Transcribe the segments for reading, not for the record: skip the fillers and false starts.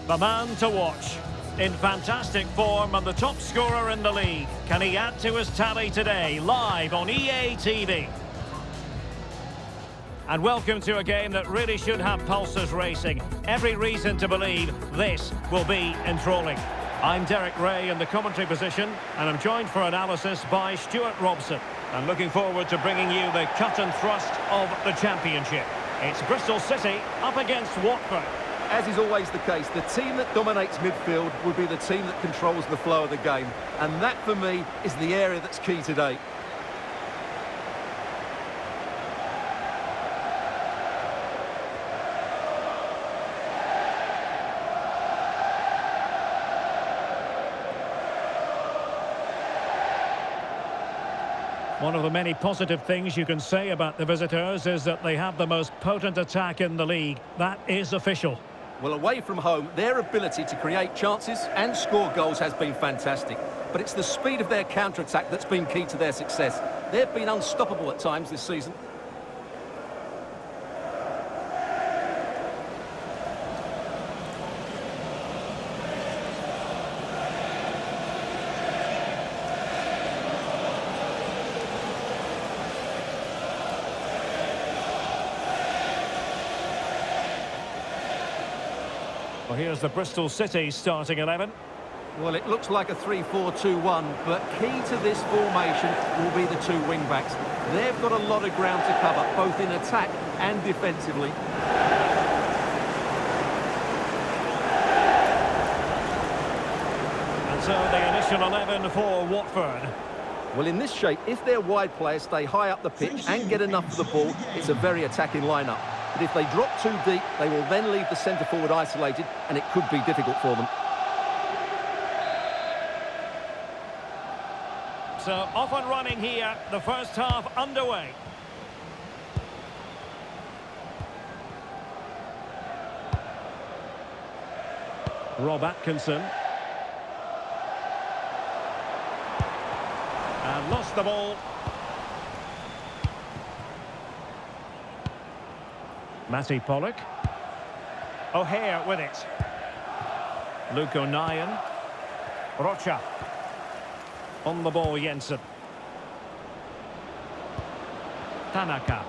The man to watch. In fantastic form and the top scorer in the league. Can he add to his tally today? Live on EA TV. And welcome to a game that really should have pulses racing. Every reason to believe this will be enthralling. I'm Derek Ray in the commentary position, and I'm joined for analysis by Stuart Robson. I'm looking forward to bringing you the cut and thrust of the championship. It's Bristol City up against Watford. As is always the case, the team that dominates midfield will be the team that controls the flow of the game. And that, for me, is the area that's key today. One of the many positive things you can say about the visitors is that they have the most potent attack in the league. That is official. Well, away from home, their ability to create chances and score goals has been fantastic. But it's the speed of their counter-attack that's been key to their success. They've been unstoppable at times this season. Well, here's the Bristol City starting 11. Well, it looks like a 3-4-2-1, but key to this formation will be the two wing-backs. They've got a lot of ground to cover, both in attack and defensively. And so the initial 11 for Watford. Well, in this shape, if their wide players stay high up the pitch and get enough of the ball, it's a very attacking lineup. But if they drop too deep, they will then leave the centre-forward isolated, and it could be difficult for them. So off and running here, the first half underway. Rob Atkinson. And lost the ball. Matty Pollock. O'Hare with it. Luke O'Nien. Rocha. On the ball, Jensen. Tanaka.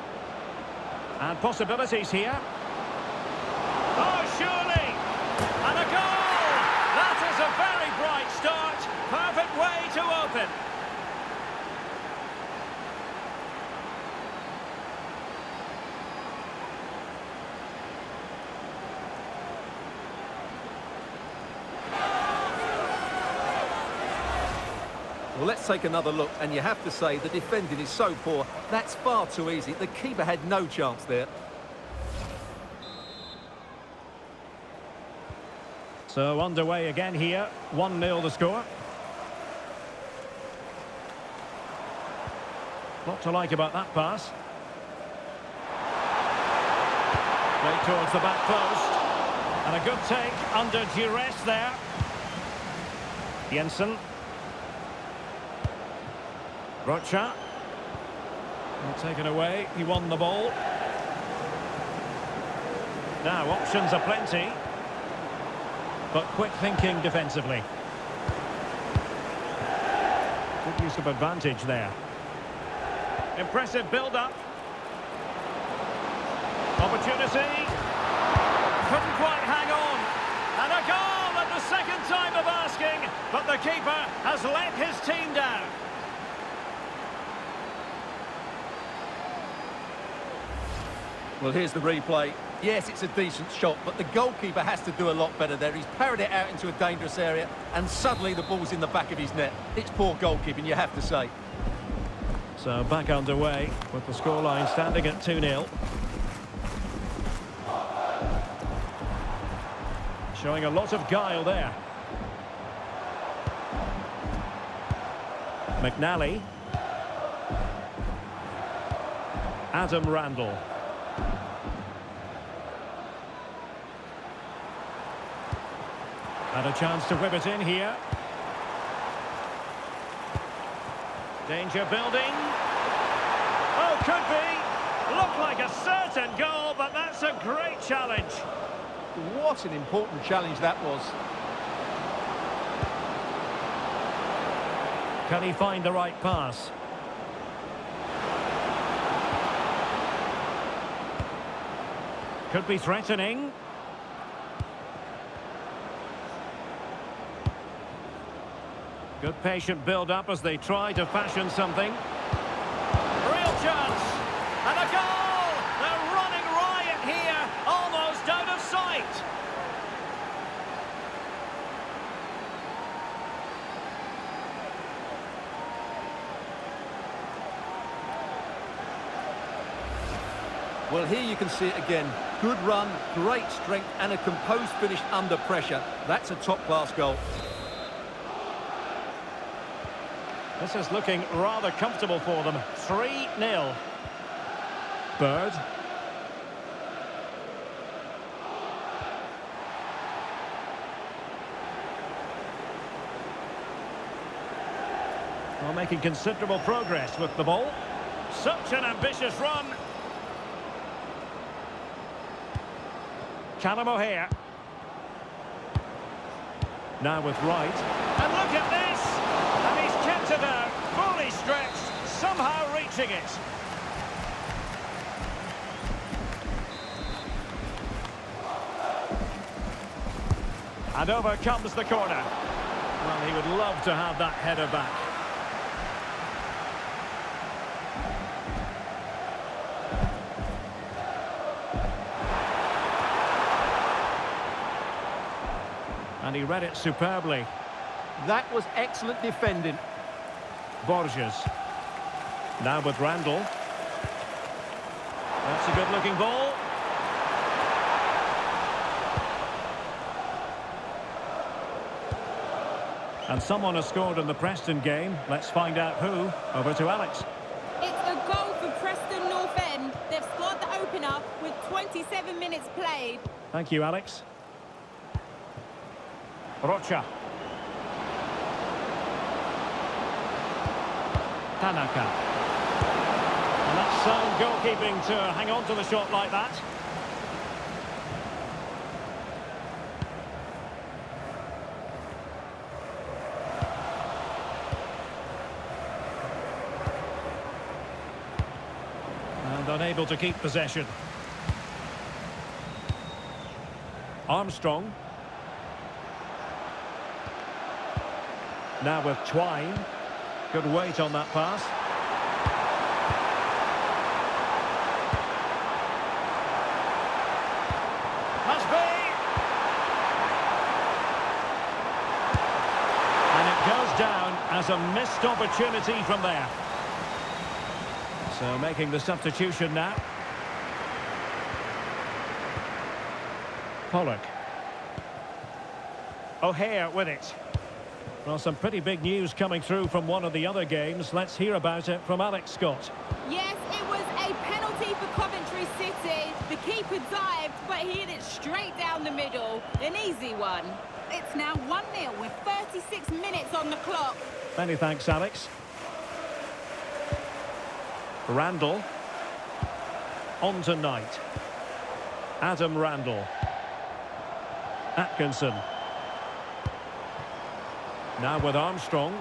And possibilities here. Oh, surely! And a goal! That is a very bright start. Perfect way to open. Well, let's take another look, and you have to say the defending is so poor. That's far too easy. The keeper had no chance there. So underway again here. 1-0 the score. Lot to like about that pass. Right towards the back post. And a good take under duress there. Jensen. Rocha. Taken away. He won the ball. Now, options are plenty. But quick thinking defensively. Good use of advantage there. Impressive build-up. Opportunity. Couldn't quite hang on. And a goal at the second time of asking. But the keeper has let his team down. Well, here's the replay. Yes, it's a decent shot, but the goalkeeper has to do a lot better there. He's parried it out into a dangerous area, and suddenly the ball's in the back of his net. It's poor goalkeeping, you have to say. So back underway with the scoreline standing at 2-0. Showing a lot of guile there. McNally. Adam Randall. And a chance to whip it in here. Danger building. Oh, could be. Looked like a certain goal, but that's a great challenge. what an important challenge that was. Can he find the right pass? Could be threatening. Good patient build-up as they try to fashion something. Real chance! And a goal! They're running riot here, almost out of sight! Well, here you can see it again. Good run, great strength, and a composed finish under pressure. That's a top-class goal. This is looking rather comfortable for them. 3-0. Bird. Well, making considerable progress with the ball. Such an ambitious run. Callum O'Hare. Now with Wright. And look at this! And he's kept it out, fully stretched, somehow reaching it. And over comes the corner. Well, he would love to have that header back. And he read it superbly. That was excellent defending. Borges. Now with Randall. That's a good-looking ball. And someone has scored in the Preston game. Let's find out who. Over to Alex. It's a goal for Preston North End. They've scored the opener with 27 minutes played. Thank you, Alex. Rocha. Tanaka. And that's sound goalkeeping to hang on to the shot like that. And unable to keep possession. Armstrong. Now with Twine. Good weight on that pass. Must be! And it goes down as a missed opportunity from there. So making the substitution now. Pollock. O'Hare with it. Well, some pretty big news coming through from one of the other games. Let's hear about it from Alex Scott. Yes, it was a penalty for Coventry City. The keeper dived, but he hit it straight down the middle. An easy one. It's now 1-0 with 36 minutes on the clock. Many thanks, Alex. Randall. On to Knight. Adam Randall. Atkinson. Now with Armstrong.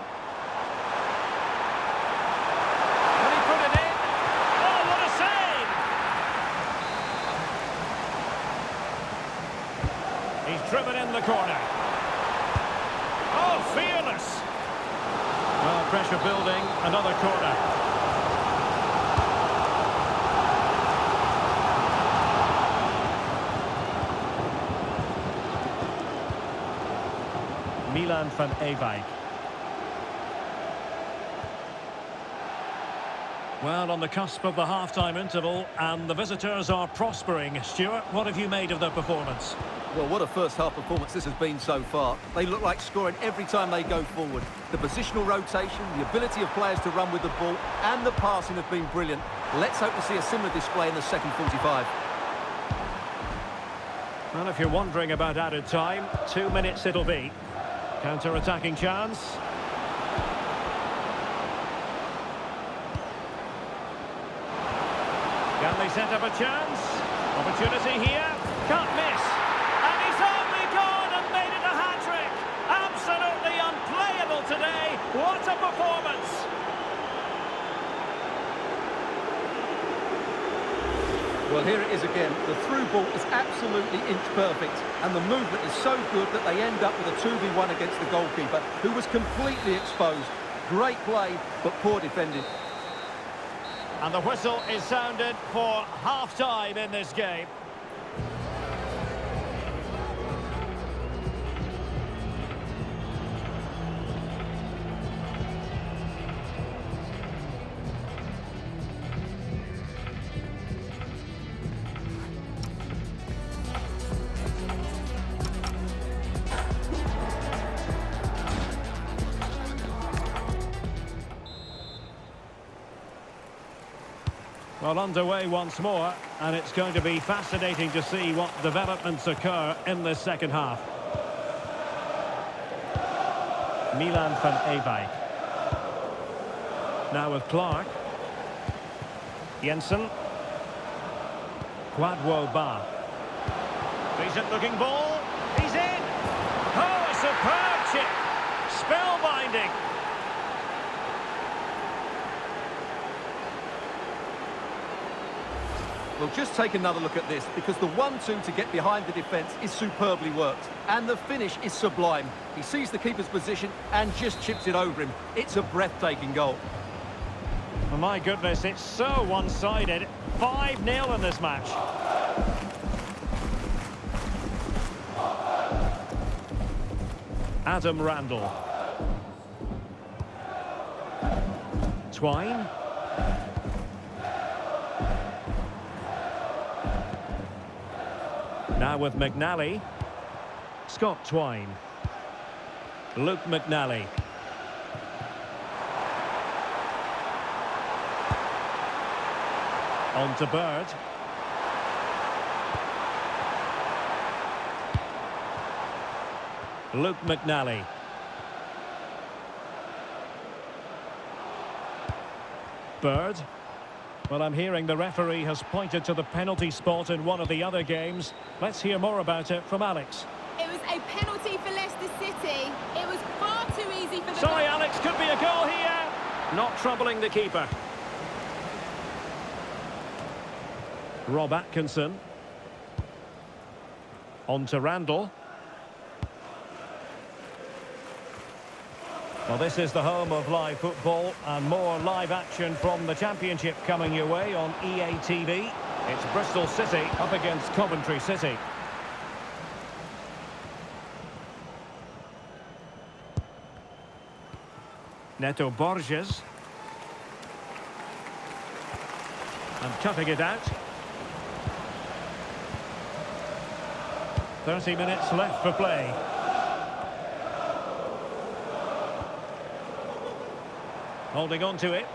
Can he put it in? Oh, what a save! He's driven in the corner. Oh, fearless! Well, pressure building, another corner. Milan van Ewijk. Well, on the cusp of the half-time interval, and the visitors are prospering. Stuart, what have you made of their performance? Well, what a first-half performance this has been so far. They look like scoring every time they go forward. The positional rotation, the ability of players to run with the ball, and the passing have been brilliant. Let's hope to see a similar display in the second 45. Well, if you're wondering about added time, 2 minutes it'll be. Counter-attacking chance. Can they set up a chance? Opportunity here. Can't miss. is again. The through ball is absolutely inch perfect, and the movement is so good that they end up with a 2v1 against the goalkeeper, who was completely exposed. Great play, but poor defending. And the whistle is sounded for half-time in this game. Well, underway once more, and it's going to be fascinating to see what developments occur in this second half. Milan van Ewijk. Now with Clark. Jensen. Kwadwo Ba. Decent-looking ball. He's in. Oh, a superb chip. Spellbinding. Well, just take another look at this, because the 1-2 to get behind the defence is superbly worked. And the finish is sublime. He sees the keeper's position and just chips it over him. It's a breathtaking goal. Oh, my goodness, it's so one-sided. 5-0 in this match. Adam Randall. Twine. Now with McNally. Scott Twine. Luke McNally. On to Bird. Luke McNally. Bird. Well, I'm hearing the referee has pointed to the penalty spot in one of the other games. Let's hear more about it from Alex. It was a penalty for Leicester City. It was far too easy for the... Sorry, Alex, could be a goal here. Not troubling the keeper. Rob Atkinson. On to Randall. Well, this is the home of live football, and more live action from the Championship coming your way on EA TV. It's Bristol City up against Coventry City. Neto Borges. And cutting it out. 30 minutes left for play. Holding on to it.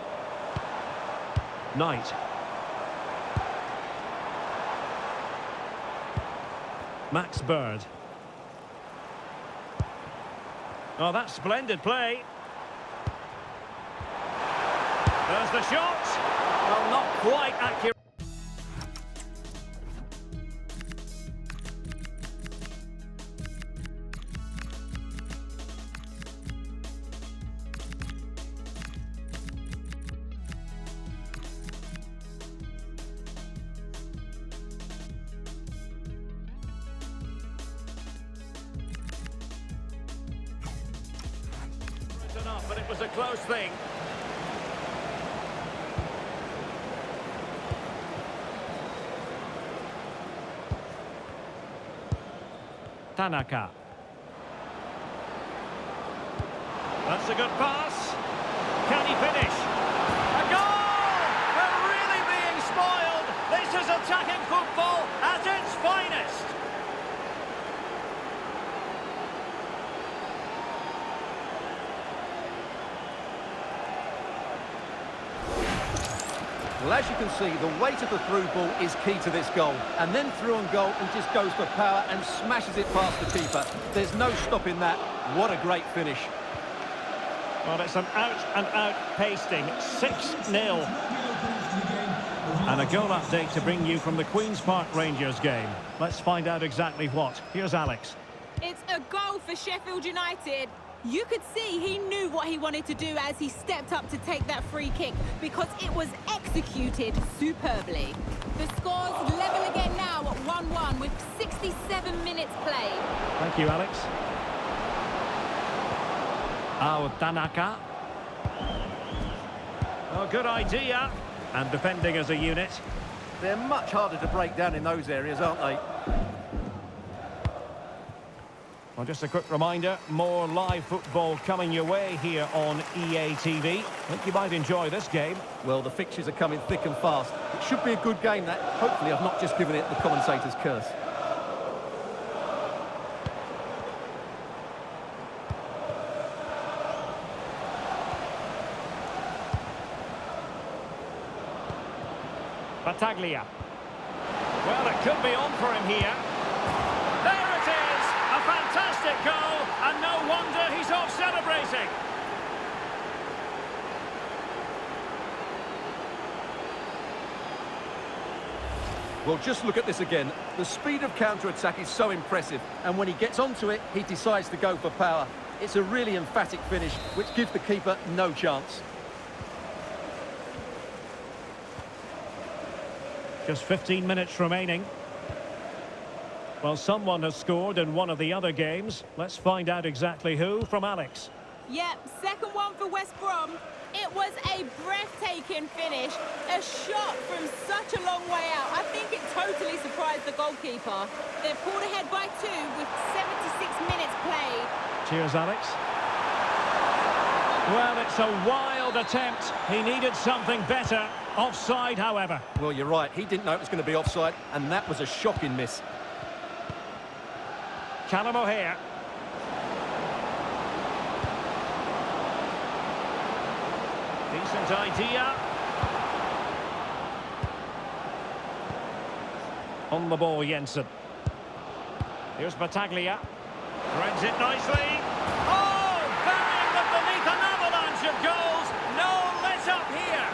Knight. Max Bird. Oh, that's splendid play. There's the shot. Well, not quite accurate. Enough, but it was a close thing. Tanaka. That's a good pass. Can he finish? A goal! They're really being spoiled. This is attacking football at its finest. Well, as you can see, the weight of the through ball is key to this goal. And then through on goal, he just goes for power and smashes it past the keeper. There's no stopping that. What a great finish. Well, it's an out-and-out pasting. 6-0. And a goal update to bring you from the Queen's Park Rangers game. Let's find out exactly what. Here's Alex. It's a goal for Sheffield United. You could see he knew what he wanted to do as he stepped up to take that free kick, because it was executed superbly. The score's level again now at 1-1 with 67 minutes played. Thank you, Alex. Tanaka. Oh, good idea. And defending as a unit. They're much harder to break down in those areas, aren't they? Well, just a quick reminder, more live football coming your way here on EA TV. I think you might enjoy this game. Well, the fixtures are coming thick and fast. It should be a good game, that. Hopefully I've not just given it the commentator's curse. Battaglia. Well, it could be on for him here. There it is! A fantastic goal, and no wonder he's off celebrating. Well, just look at this again. The speed of counter-attack is so impressive, and when he gets onto it, he decides to go for power. It's a really emphatic finish, which gives the keeper no chance. Just 15 minutes remaining. Well, someone has scored in one of the other games. Let's find out exactly who from Alex. Yep, second one for West Brom. It was a breathtaking finish. A shot from such a long way out. I think it totally surprised the goalkeeper. They're pulled ahead by 2 with 76 minutes played. Cheers, Alex. Well, it's a wild attempt. He needed something better. Offside, however. Well, you're right. He didn't know it was going to be offside, and that was a shocking miss. Callum O'Hare. Decent idea. On the ball, Jensen. Here's Battaglia. Threads it nicely. Oh, bang! But beneath an avalanche of goals. No let up here.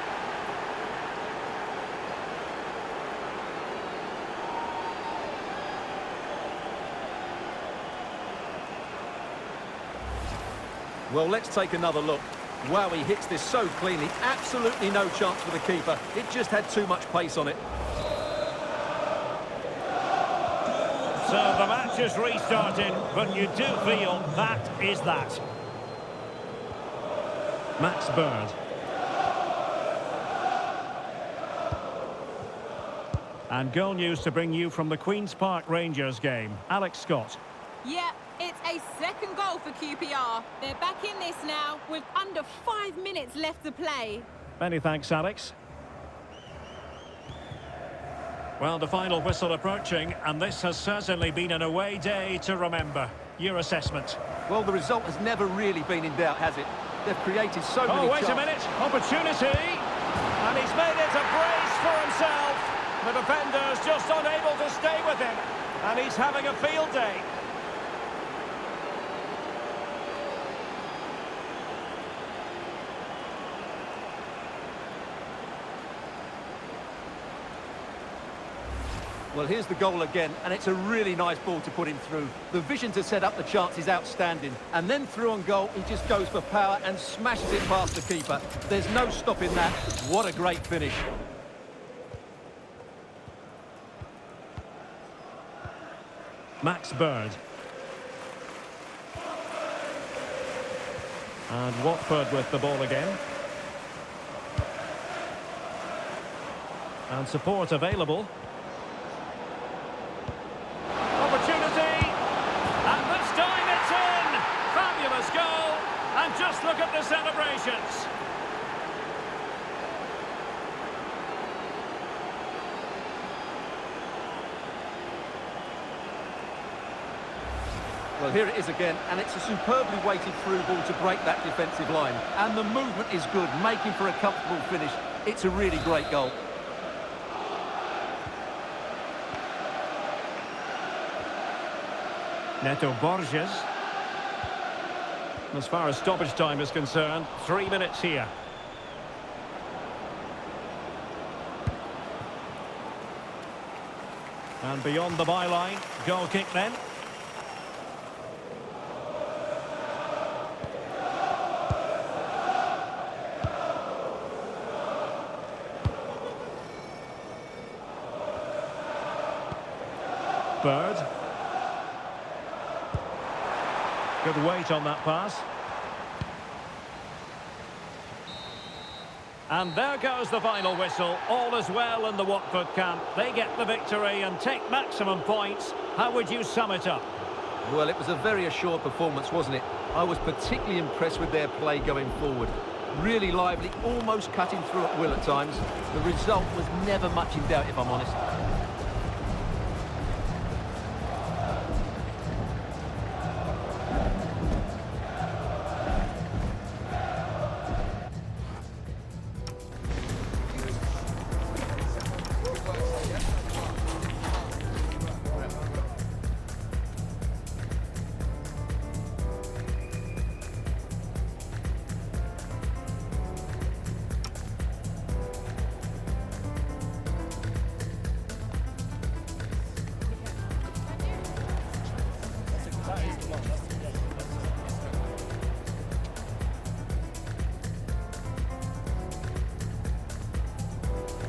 Well, let's take another look. Wow, he hits this so cleanly. Absolutely no chance for the keeper. It just had too much pace on it. So the match is restarting, but you do feel that is that. Max Bird. And goal news to bring you from the Queen's Park Rangers game. Alex Scott. Yep, it's a second goal for QPR. They're back in this now with under 5 minutes left to play. Many thanks, Alex. Well, the final whistle approaching, and this has certainly been an away day to remember. Your assessment? Well, the result has never really been in doubt, has it? They've created so many Oh, wait chances. a minute. Opportunity. And he's made it a brace for himself. The defender's just unable to stay with him. And he's having a field day. Well, here's the goal again, and it's a really nice ball to put him through. The vision to set up the chance is outstanding. And then through on goal, he just goes for power and smashes it past the keeper. There's no stopping that. What a great finish. Max Bird. And Watford with the ball again. And support available. Opportunity. And this time it's in. Fabulous goal. And just look at the celebrations. Well, here it is again, and it's a superbly weighted through ball to break that defensive line. And the movement is good, making for a comfortable finish. It's a really great goal. Neto Borges. As far as stoppage time is concerned, 3 minutes here. And beyond the byline, goal kick then. Bird. Good weight on that pass. And there goes the final whistle. All is well in the Watford camp. They get the victory and take maximum points. How would you sum it up? Well, it was a very assured performance, wasn't it? I was particularly impressed with their play going forward. Really lively, almost cutting through at will at times. The result was never much in doubt, if I'm honest.